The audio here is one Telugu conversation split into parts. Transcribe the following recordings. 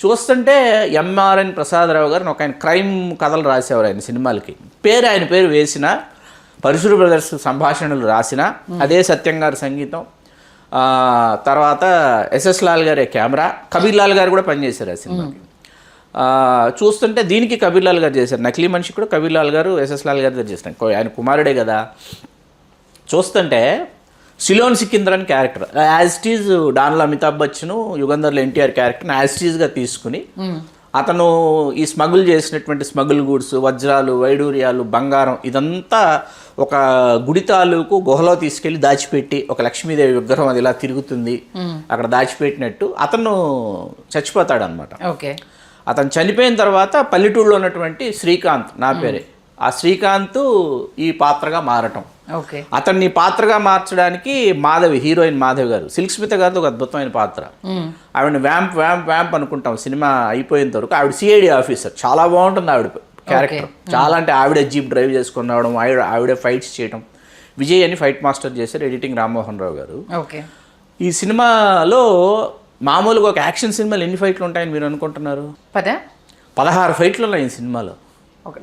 చూస్తుంటే ఎంఆర్ఎన్ ప్రసాదరావు గారు ఒక ఆయన క్రైమ్ కథలు రాసేవారు ఆయన సినిమాలకి. ఆయన పేరు వేసిన పరశురు బ్రదర్స్ సంభాషణలు రాసిన అదే సత్యం గారి సంగీతం, తర్వాత ఎస్ఎస్ లాల్ గారి కెమెరా, కబీర్ లాల్ గారు కూడా పనిచేశారు ఆ సినిమాకి. చూస్తుంటే దీనికి కబీర్ లాల్ గారు చేశారు, నకిలీ మనిషి కూడా కబీర్ లాల్ గారు ఎస్ఎస్ లాల్ గారి దగ్గర చేసినారు, ఆయన కుమారుడే కదా. చూస్తుంటే సిలోన్ సికిందర్ అని క్యారెక్టర్ యాజ్ ఇట్ ఈజ్ డాన్లో అమితాబ్ బచ్చన్, యుగంధర్లో ఎన్టీఆర్ క్యారెక్టర్ని యాజ్ ఇట్ ఈజ్గా తీసుకుని అతను ఈ స్మగుల్ చేసినటువంటి స్మగుల్ గూడ్స్, వజ్రాలు, వైడూర్యాలు, బంగారం ఇదంతా ఒక గుడి తాలూకు గుహలో తీసుకెళ్లి దాచిపెట్టి, ఒక లక్ష్మీదేవి విగ్రహం అది ఇలా తిరుగుతుంది అక్కడ దాచిపెట్టినట్టు అతను చచ్చిపోతాడు అనమాట. అతను చనిపోయిన తర్వాత పల్లెటూరులో ఉన్నటువంటి శ్రీకాంత్, నా పేరే, ఆ శ్రీకాంత్ ఈ పాత్రగా మారటం. అతన్ని పాత్రగా మార్చడానికి మాధవి, హీరోయిన్ మాధవి గారు, సిల్క్ స్మిత గారితో ఒక అద్భుతమైన పాత్ర. ఆవిడని వ్యాంప్ వ్యాంప్ వ్యాంప్ అనుకుంటాం సినిమా అయిపోయేంత వరకు. ఆవిడ సిఐడి ఆఫీసర్, చాలా బాగుంటుంది ఆవిడ క్యారెక్టర్. చాలా అంటే ఆవిడే జీప్ డ్రైవ్ చేసుకుని రావడం, ఆవిడే ఫైట్స్ చేయడం. విజయ్ అని ఫైట్ మాస్టర్ చేశారు, ఎడిటింగ్ రామ్మోహన్ రావు గారు. ఈ సినిమాలో మామూలుగా ఒక యాక్షన్ సినిమాలు ఎన్ని ఫైట్లు ఉంటాయని మీరు అనుకుంటున్నారు? 16 ఫైట్లు ఉన్నాయి ఈ సినిమాలో.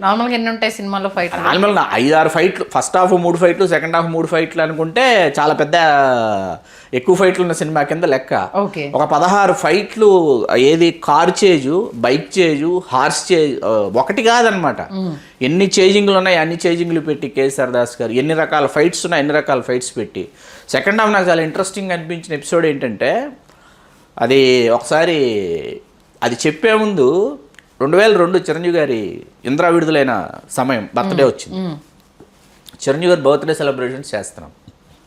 నార్మల్గా ఎన్ని ఉంటాయి సినిమాలో ఫైట్? నార్మల్గా 5-6 ఫైట్లు, ఫస్ట్ హాఫ్ 3 ఫైట్లు, సెకండ్ హాఫ్ 3 ఫైట్లు అనుకుంటే చాలా పెద్ద ఎక్కువ ఫైట్లు ఉన్న సినిమా కింద లెక్క. ఒక 16 ఫైట్లు, ఏది కార్ చేజు, బైక్ చేజు, హార్స్ చేజ్, ఒకటి కాదనమాట. ఎన్ని చేజింగ్లు ఉన్నాయి అన్ని చేజింగ్లు పెట్టి కేసీఆర్ దాస్ గారు ఎన్ని రకాల ఫైట్స్ ఉన్నాయి అన్ని రకాల ఫైట్స్ పెట్టి. సెకండ్ హాఫ్ నాకు చాలా ఇంట్రెస్టింగ్ అనిపించిన ఎపిసోడ్ ఏంటంటే, అది ఒకసారి అది చెప్పే ముందు 2002 చిరంజీవి గారి ఇంద్రా విడుదలైన సమయం, బర్త్డే వచ్చింది. చిరంజీవి గారి బర్త్డే సెలబ్రేషన్స్ చేస్తున్నాం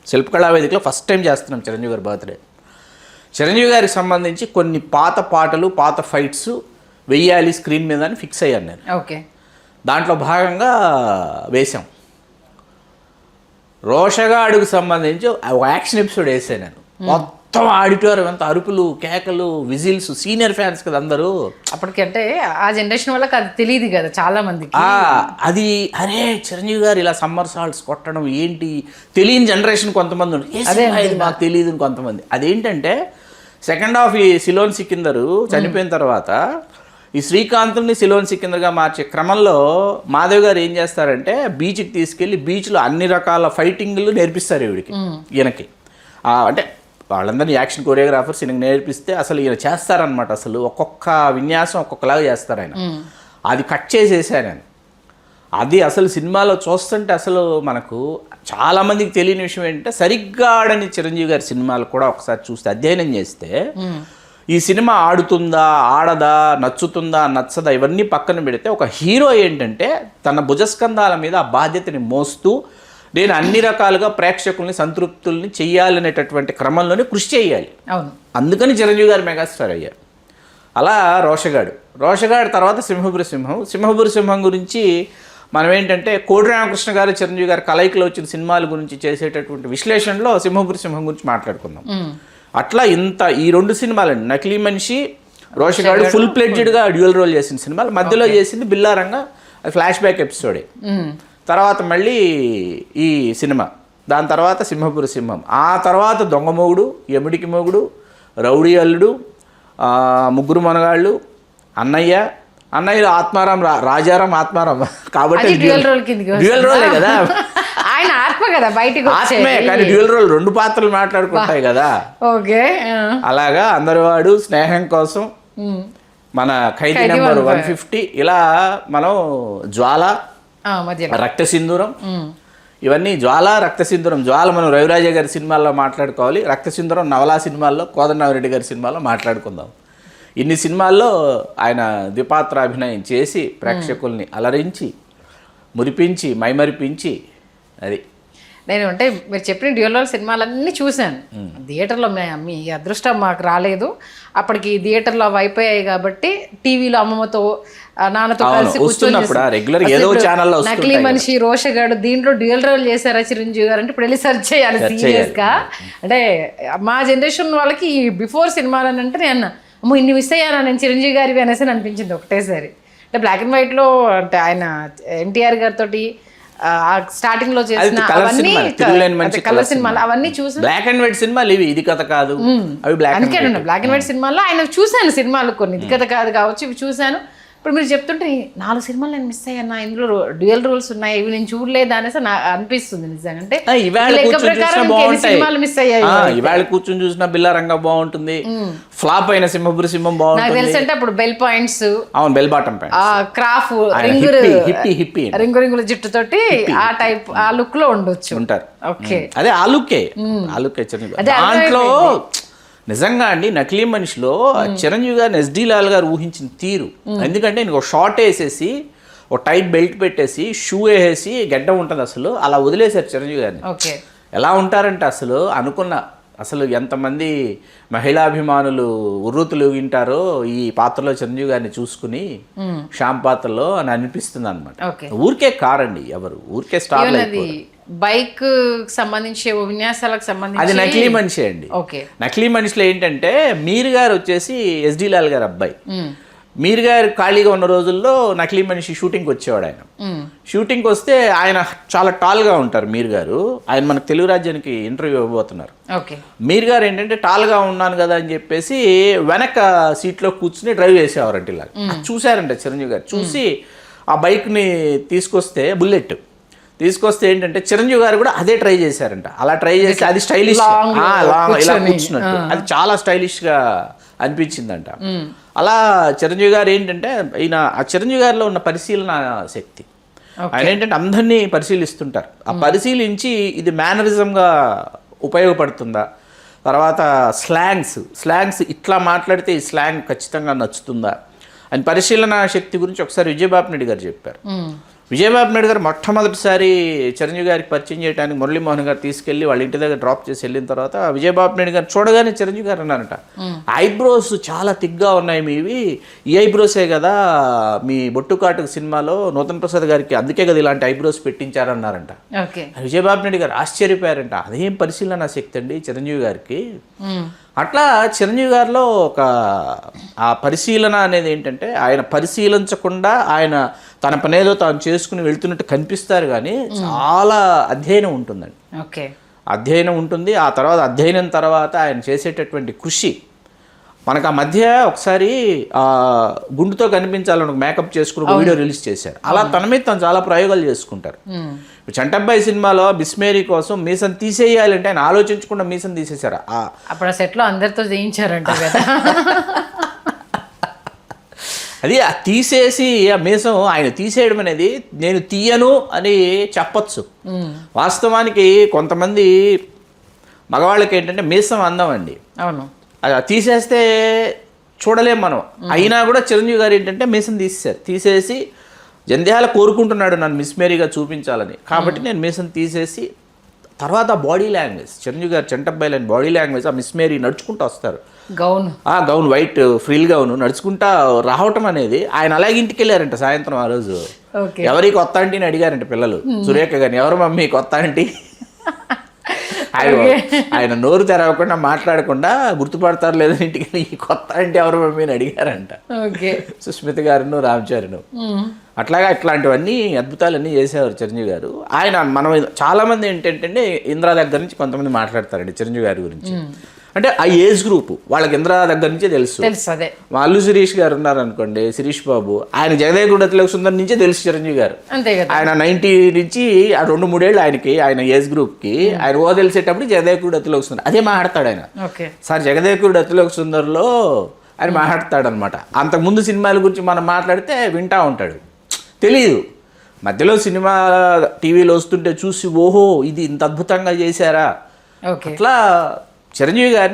శిల్పకళా వేదికలో, ఫస్ట్ టైం చేస్తున్నాం చిరంజీవి గారి బర్త్డే. చిరంజీవి గారికి సంబంధించి కొన్ని పాత పాటలు, పాత ఫైట్స్ వెయ్యాలి స్క్రీన్ మీద అని ఫిక్స్ అయ్యాను నేను. దాంట్లో భాగంగా వేశాం. రోషగాడుకు సంబంధించి ఒక యాక్షన్ ఎపిసోడ్ వేసాను నేను. మొత్తం ఆడిటోరియం అంతా అరుపులు, కేకలు, విజిల్స్, సీనియర్ ఫ్యాన్స్ కదా అందరూ. అప్పటికంటే ఆ జనరేషన్ వాళ్ళకి అది తెలియదు కదా చాలా మందికి. అది అరే చిరంజీవి గారు ఇలా సమ్మర్ సాల్ట్స్ కొట్టడం ఏంటి తెలియని జనరేషన్ కొంతమంది ఉంది, మాకు తెలియదు కొంతమంది. అదేంటంటే సెకండ్ హాఫ్ ఈ సిలోన్ సికిందరు చనిపోయిన తర్వాత ఈ శ్రీకాంత్ని సిలోన్ సికిందర్గా మార్చే క్రమంలో మాధవ్ గారు ఏం చేస్తారంటే బీచ్కి తీసుకెళ్ళి బీచ్లో అన్ని రకాల ఫైటింగ్లు నేర్పిస్తారు ఈయనకి. అంటే వాళ్ళందరినీ యాక్షన్ కొరియోగ్రాఫర్స్ ఈయనకి నేర్పిస్తే అసలు ఈయన చేస్తారనమాట. అసలు ఒక్కొక్క విన్యాసం ఒక్కొక్కలాగా చేస్తారు ఆయన. అది కట్ చేసేసాను నేను. అది అసలు సినిమాలో చూస్తుంటే అసలు మనకు చాలామందికి తెలియని విషయం ఏంటంటే, సరిగ్గా ఆడని చిరంజీవి గారి సినిమాలు కూడా ఒకసారి చూస్తే అధ్యయనం చేస్తే ఈ సినిమా ఆడుతుందా, ఆడదా, నచ్చుతుందా, నచ్చదా ఇవన్నీ పక్కన పెడితే ఒక హీరో ఏంటంటే తన భుజస్కంధాల మీద ఆ బాధ్యతని మోస్తూ నేను అన్ని రకాలుగా ప్రేక్షకుల్ని సంతృప్తుల్ని చెయ్యాలనేటటువంటి క్రమంలోనే కృషి చేయాలి. అందుకని చిరంజీవి గారు మెగాస్టార్ అయ్యారు. అలా రోషగాడు తర్వాత సింహపురి సింహం గురించి మనం ఏంటంటే కోడి రామకృష్ణ గారు చిరంజీవి గారు కలయికలో వచ్చిన సినిమాల గురించి చేసేటటువంటి విశ్లేషణలో సింహపురి సింహం గురించి మాట్లాడుకుందాం. అట్లా ఈ 2 సినిమాలండి, నకిలీ మనిషి, రోషగాడు ఫుల్ ప్లెడ్జ్డ్గా డ్యూయల్ రోల్ చేసిన సినిమాలు. మధ్యలో చేసింది బిల్లారంగా, అది ఫ్లాష్ బ్యాక్ ఎపిసోడే. తర్వాత మళ్ళీ ఈ సినిమా, దాని తర్వాత సింహపురి సింహం, ఆ తర్వాత దొంగ మొగుడు, యముడికి మొగుడు, రౌడీ అల్లుడు, ముగ్గురు మనగాళ్ళు, అన్నయ్యలో ఆత్మారాం, రాజారాం ఆత్మారాం. కాబట్టి డ్యూయల్ రోలే కదా, ఆయన ఆత్మ కదా బయటికి ఆత్మే, కానీ డ్యూయల్ రోల్ 2 పాత్రలు మాట్లాడుకుంటాయి కదా. అలాగా అందరివాడు, స్నేహం కోసం, మన ఖైదీ నెంబర్ 150, ఇలా మనం జ్వాల, రక్త సింధూరం, ఇవన్నీ జ్వాల, రక్త సింధూరం. జ్వాల మనం రవిరాజ గారి సినిమాల్లో మాట్లాడుకోవాలి, రక్త సింధూరం నవలా సినిమాల్లో, కోదండరామిరెడ్డి గారి సినిమాల్లో మాట్లాడుకుందాం. ఇన్ని సినిమాల్లో ఆయన ద్విపాత్ర అభినయం చేసి ప్రేక్షకుల్ని అలరించి, మురిపించి, మైమరిపించి. అది నేను అంటే మీరు చెప్పిన డ్యూయల్ రోల్ సినిమాలన్నీ చూశాను థియేటర్లో. మీ అదృష్టం మాకు రాలేదు, అప్పటికి థియేటర్లో అవి అయిపోయాయి కాబట్టి టీవీలో అమ్మమ్మతో నాన్నతో కలిసి కూర్చొని నకిలీ మనిషి, రోషగాడు దీంట్లో డ్యూయల్ రోల్ చేశారా చిరంజీవి గారు అంటే ఇప్పుడు వెళ్ళి సెర్చ్ చేయాలి సీరియస్గా. అంటే మా జనరేషన్ వాళ్ళకి బిఫోర్ సినిమాలని అంటే నేను అమ్మో ఇన్ని మిస్ అయ్యాను నేను చిరంజీవి గారివి అనేసి అనిపించింది ఒకటేసారి. అంటే బ్లాక్ అండ్ వైట్లో అంటే ఆయన ఎన్టీఆర్ గారితో స్టార్టింగ్ లో చేసిన కలర్ అవన్నీ సినిమా, తిరుగులేని మనిషి కలర్ సినిమాలు అవన్నీ చూసి బ్లాక్ అండ్ వైట్ సినిమాలు ఇవి, ఇది కథ కాదు అవి బ్లాక్ అండ్ అందుకే బ్లాక్ అండ్ వైట్ సినిమాల్లో ఆయన చూశాను సినిమాలు కొన్ని, ఇది కథ కాదు కావచ్చు ఇవి చూశాను. ఇప్పుడు మీరు చెప్తుంటే 4 సినిమాలు నేను మిస్ అయ్యాను, ఇందులో డ్యూయల్ రోల్స్ ఉన్నాయి, ఇవి నేను చూడలేదు అనేసి నాకు అనిపిస్తుంది నిజంగా. అంటే లెక్క ప్రకారం ఇంకెన్ని సినిమాలు మిస్ అయ్యాయి. ఇవాళ కూర్చొని చూసిన బిల్లారంగా బాగుంటుంది, ఫ్లాప్ అయిన సింహపురి సింహం నాకు బాగుంటుంది. తెలుసు అంటే అప్పుడు బెల్ పాయింట్స్, అవును bell bottom pant, crop hippie ring రింగుల జుట్టుతోటి ఆ టైప్ ఆ లుక్ లో ఉండొచ్చు ఉంటారు. ఓకే అదే ఆ లుక్కే దాంట్లో నిజంగా అండి నకిలీ మనిషిలో చిరంజీవి గారిని ఎస్డి లాల్ గారు ఊహించిన తీరు. ఎందుకంటే నేను ఒక షార్ట్ వేసేసి ఒక టైట్ బెల్ట్ పెట్టేసి షూ వేసేసి గడ్డ ఉంటుంది, అసలు అలా వదిలేశారు చిరంజీవి గారిని. ఎలా ఉంటారంటే అసలు అనుకున్న అసలు ఎంతమంది మహిళాభిమానులు ఉర్రూతులుగింటారో ఈ పాత్రలో చిరంజీవి గారిని చూసుకుని శ్యామ్ పాత్రలో అని అనిపిస్తుంది అనమాట. ఊరికే కారండి, ఎవరు ఊరికే స్టార్ బైక్ సంబంధించి విన్యాసాలకు సంబంధించి అది నకిలీ మనిషి అండి. నకిలీ మనిషిలో ఏంటంటే మీర్ గారు వచ్చేసి ఎస్డి లాల్ గారు అబ్బాయి. మీర్ గారు ఖాళీగా ఉన్న రోజుల్లో నకిలీ మనిషి షూటింగ్కి వచ్చేవాడు. ఆయన షూటింగ్కి వస్తే ఆయన చాలా టాల్గా ఉంటారు మీర్ గారు. ఆయన మనకు తెలుగు రాజ్యానికి ఇంటర్వ్యూ ఇవ్వబోతున్నారు. మీర్ గారు ఏంటంటే టాల్గా ఉన్నాను కదా అని చెప్పేసి వెనక సీట్లో కూర్చుని డ్రైవ్ చేసేవారంట. ఇలా చూశారంట చిరంజీవి గారు. చూసి ఆ బైక్ని తీసుకొస్తే బుల్లెట్ తీసుకొస్తే ఏంటంటే చిరంజీవి గారు కూడా అదే ట్రై చేశారంట. అలా ట్రై చేసి అది స్టైలిష్ ఇలా కూర్చున్నట్టు అది చాలా స్టైలిష్గా అనిపించిందంట. అలా చిరంజీవి గారు ఏంటంటే ఈయన ఆ చిరంజీవి గారిలో ఉన్న పరిశీలన శక్తి, ఆయన ఏంటంటే అందరినీ పరిశీలిస్తుంటారు. ఆ పరిశీలించి ఇది మేనరిజంగా ఉపయోగపడుతుందా, తర్వాత స్లాంగ్స్ ఇట్లా మాట్లాడితే ఈ స్లాంగ్ ఖచ్చితంగా నచ్చుతుందా అని పరిశీలన శక్తి గురించి ఒకసారి విజయబాబు నాయుడు గారు చెప్పారు. విజయబాబు నాయుడు గారు మొట్టమొదటిసారి చిరంజీవి గారికి పరిచయం చేయడానికి మురళీమోహన్ గారు తీసుకెళ్లి వాళ్ళ ఇంటి దగ్గర డ్రాప్ చేసి వెళ్ళిన తర్వాత విజయబాబు నాయుడు గారు చూడగానే చిరంజీవి గారు అన్నారంట, ఐబ్రోస్ చాలా థిక్గా ఉన్నాయి మీవి, ఈ ఐబ్రోసే కదా మీ బొట్టుకాటుకు సినిమాలో నూతన్ ప్రసాద్ గారికి అందుకే కదా ఇలాంటి ఐబ్రోస్ పెట్టించారన్నారంట. విజయబాబు నాయుడు గారు ఆశ్చర్యపోయారంట. అదేం పరిశీలన శక్తి అండి చిరంజీవి గారికి. అట్లా చిరంజీవి గారిలో ఒక ఆ పరిశీలన అనేది ఏంటంటే ఆయన పరిశీలించకుండా ఆయన తన పనేదో తాను చేసుకుని వెళ్తున్నట్టు కనిపిస్తారు, కానీ చాలా అధ్యయనం ఉంటుందండి. అధ్యయనం ఉంటుంది. ఆ తర్వాత అధ్యయనం తర్వాత ఆయన చేసేటటువంటి కృషి మనకు ఆ మధ్య ఒకసారి గుండుతో కనిపించాలని ఒక మేకప్ చేసుకుని వీడియో రిలీజ్ చేశారు. అలా తన మీద తను చాలా ప్రయోగాలు చేసుకుంటారు. చంటబ్బాయి సినిమాలో బిస్మేరీ కోసం మీసం తీసేయాలంటే ఆయన ఆలోచించకుండా మీసం తీసేశారు. అప్పుడు ఆ సెట్లో అందరితో చేయించారంట కదా. అది తీసేసి ఆ మీసం ఆయన తీసేయడం అనేది నేను తీయను అని చెప్పచ్చు. వాస్తవానికి కొంతమంది మగవాళ్ళకి ఏంటంటే మీసం అందం అండి. అవును, అది తీసేస్తే చూడలేం మనం. అయినా కూడా చిరంజీవి గారు ఏంటంటే మీసం తీసేసి జంధ్యాల కోరుకుంటున్నాడు నన్ను మిస్మేరీగా చూపించాలని, కాబట్టి నేను మీసం తీసేసి తర్వాత బాడీ లాంగ్వేజ్ చిరంజీవి గారు చంటబ్బాయిలని బాడీ లాంగ్వేజ్ ఆ మిస్మేరీ నడుచుకుంటూ వస్తారు. గౌన్ వైట్ ఫ్రిల్ గౌన్ నడుచుకుంటా రావటం అనేది ఆయన అలాగే ఇంటికి వెళ్ళారంట సాయంత్రం. ఆ రోజు ఎవరి కొత్త ఆంటీని అడిగారంట పిల్లలు, సురేఖ గారిని, ఎవరు మమ్మీ కొత్త ఆంటీ? ఆయన నోరు తెరవకుండా మాట్లాడకుండా గుర్తుపడతారు లేదని ఇంటికి ఈ కొత్త ఆంటీ ఎవరు మమ్మీ అని అడిగారంట సుస్మిత గారును రామచారిను. అట్లాగా ఇట్లాంటివన్నీ అద్భుతాలన్నీ చేసేవారు చిరంజీవి గారు. ఆయన మనం చాలామంది ఏంటంటే ఇంద్రా దగ్గర నుంచి కొంతమంది మాట్లాడతారండి చిరంజీవి గారి గురించి. అంటే ఆ ఏజ్ గ్రూప్ వాళ్ళకి ఇంద్రా దగ్గర నుంచే తెలుసు. అల్లు శిరీష్ గారు ఉన్నారు అనుకోండి, శిరీష్ బాబు, ఆయన జగదేగుడు అతిలోక సుందర్ నుంచే తెలుసు చిరంజీవి గారు. ఆయన 90 నుంచి ఆ 2-3 ఏళ్ళు ఆయనకి ఆయన ఏజ్ గ్రూప్కి ఆయన తెలిసేటప్పుడు జగదేగుడు అతిలోక సుందర్ అదే మాట్లాడతాడు ఆయన. సార్ జగదేగుడు అతిలోక సుందర్లో ఆయన మాట్లాడతాడు అనమాట. అంతకుముందు సినిమాల గురించి మనం మాట్లాడితే వింటా ఉంటాడు, తెలియదు. మధ్యలో సినిమా టీవీలో వస్తుంటే చూసి ఓహో ఇది ఇంత అద్భుతంగా చేశారా. అట్లా చిరంజీవి గారిని